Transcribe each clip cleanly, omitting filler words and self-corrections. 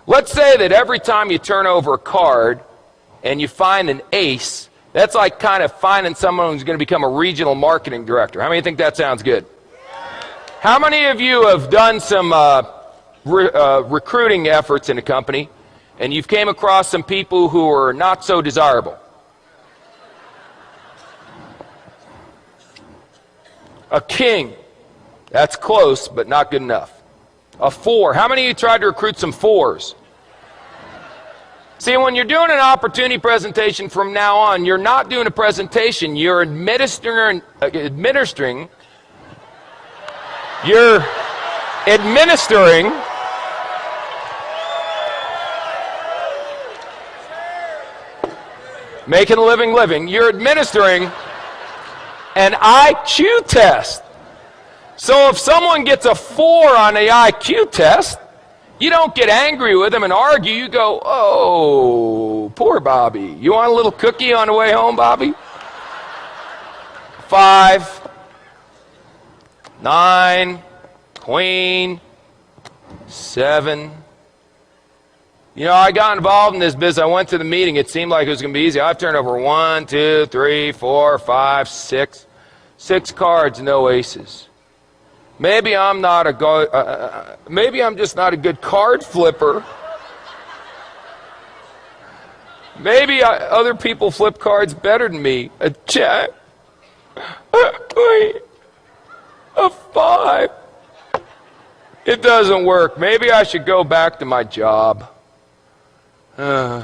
Let's say that every time you turn over a card and you find an ace, that's like kind of finding someone who's going to become a regional marketing director. How many think that sounds good? How many of you have done some recruiting efforts in a company and you've came across some people who are not so desirable? A king. That's close, but not good enough. A 4. How many of you tried to recruit some 4s? See, when you're doing an opportunity presentation from now on, you're not doing a presentation, you're administering making a living, you're administering an IQ test. So if someone gets a 4 on the IQ test, you don't get angry with them and argue. You go, oh, poor Bobby. You want a little cookie on the way home, Bobby? 5, 9, queen, 7. You know, I got involved in this business. I went to the meeting. It seemed like it was going to be easy. I've turned over 1, 2, 3, 4, 5, 6. 6 cards, no aces. Maybe I'm not a maybe I'm just not a good card flipper. Maybe other people flip cards better than me. A jack, a 5. It doesn't work. Maybe I should go back to my job. An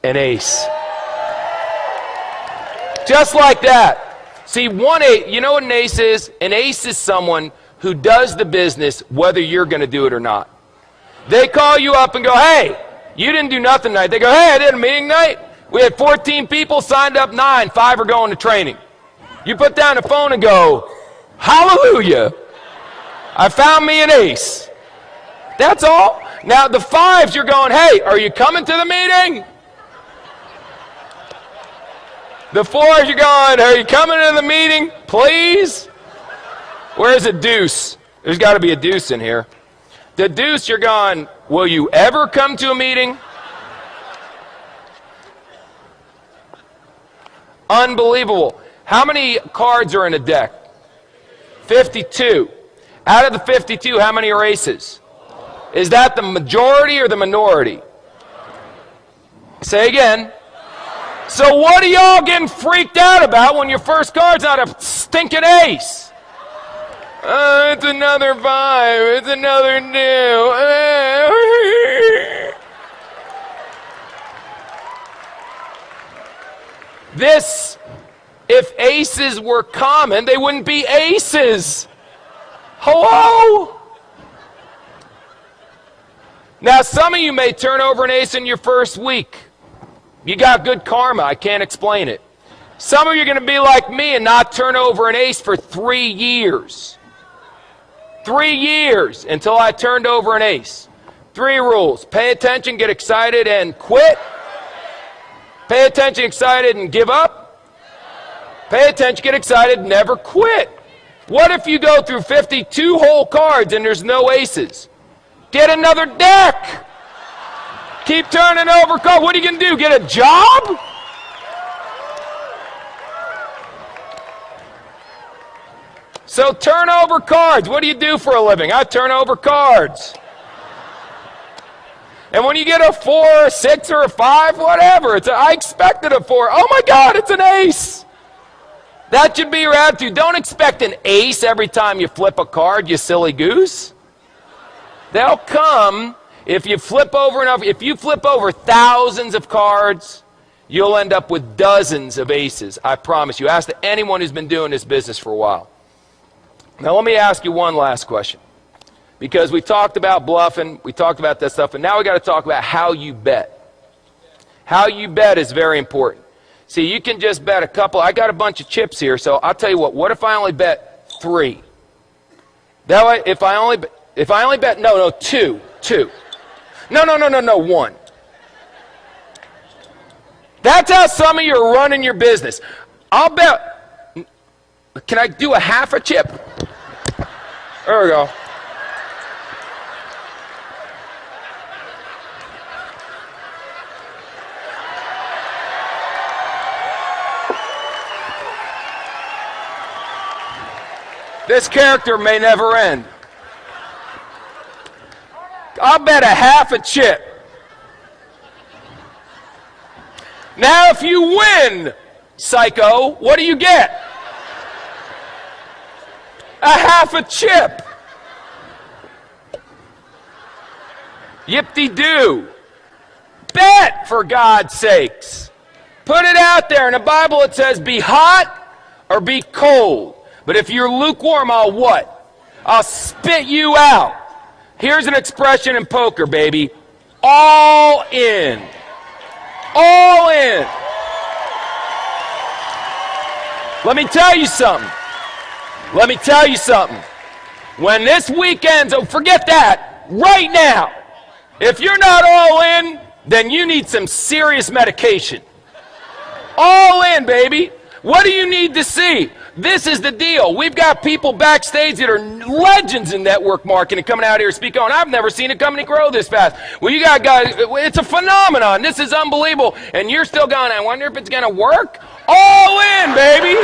ace. Just like that. See, 1 8, you know what an ace is? An ace is someone who does the business whether you're going to do it or not. They call you up and go, hey, you didn't do nothing tonight. They go, hey, I did a meeting tonight. We had 14 people, signed up 9, 5 are going to training. You put down the phone and go, hallelujah, I found me an ace. That's all. Now the 5s, you're going, hey, are you coming to the meeting? The 4s, you're going, are you coming to the meeting, please? Where's a deuce? There's got to be a deuce in here. The deuce, you're going, will you ever come to a meeting? Unbelievable. How many cards are in a deck? 52. Out of the 52, how many are aces? Is that the majority or the minority? Say again. So what are y'all getting freaked out about when your first card's not a stinking ace? It's another 5. It's another 2. This, if aces were common, they wouldn't be aces. Hello? Now, some of you may turn over an ace in your first week. You got good karma. I can't explain it. Some of you are going to be like me and not turn over an ace for 3 years. 3 years until I turned over an ace. 3 rules. Pay attention, get excited, and quit. Pay attention, excited, and give up. Pay attention, get excited, never quit. What if you go through 52 whole cards and there's no aces? Get another deck. Keep turning over cards. What are you going to do? Get a job? So turn over cards. What do you do for a living? I turn over cards. And when you get a 4, a 6, or a 5, whatever, I expected a 4. Oh my God, it's an ace. That should be your attitude. Don't expect an ace every time you flip a card, you silly goose. They'll come. If you flip over enough, if you flip over thousands of cards, you'll end up with dozens of aces. I promise you. Ask anyone who's been doing this business for a while. Now let me ask you one last question. Because we talked about bluffing, we talked about that stuff, and now we got to talk about how you bet. How you bet is very important. See, you can just bet a couple. I got a bunch of chips here, so I'll tell you what if I only bet 3? That way, if I only bet, no, 2. No, 1. That's how some of you are running your business. I'll bet, can I do a half a chip? There we go. This character may never end. I'll bet a half a chip. Now if you win, psycho, what do you get? A half a chip. Yip-de-doo. Bet, for God's sakes. Put it out there. In the Bible it says be hot or be cold. But if you're lukewarm, I'll what? I'll spit you out. Here's an expression in poker, baby. All in. All in. Let me tell you something. Let me tell you something. When this weekend's over, forget that. Right now. If you're not all in, then you need some serious medication. All in, baby. What do you need to see? This is the deal. We've got people backstage that are legends in network marketing coming out here speaking on. I've never seen a company grow this fast. Well, you got guys, it's a phenomenon. This is unbelievable. And you're still going, I wonder if it's going to work? All in, baby.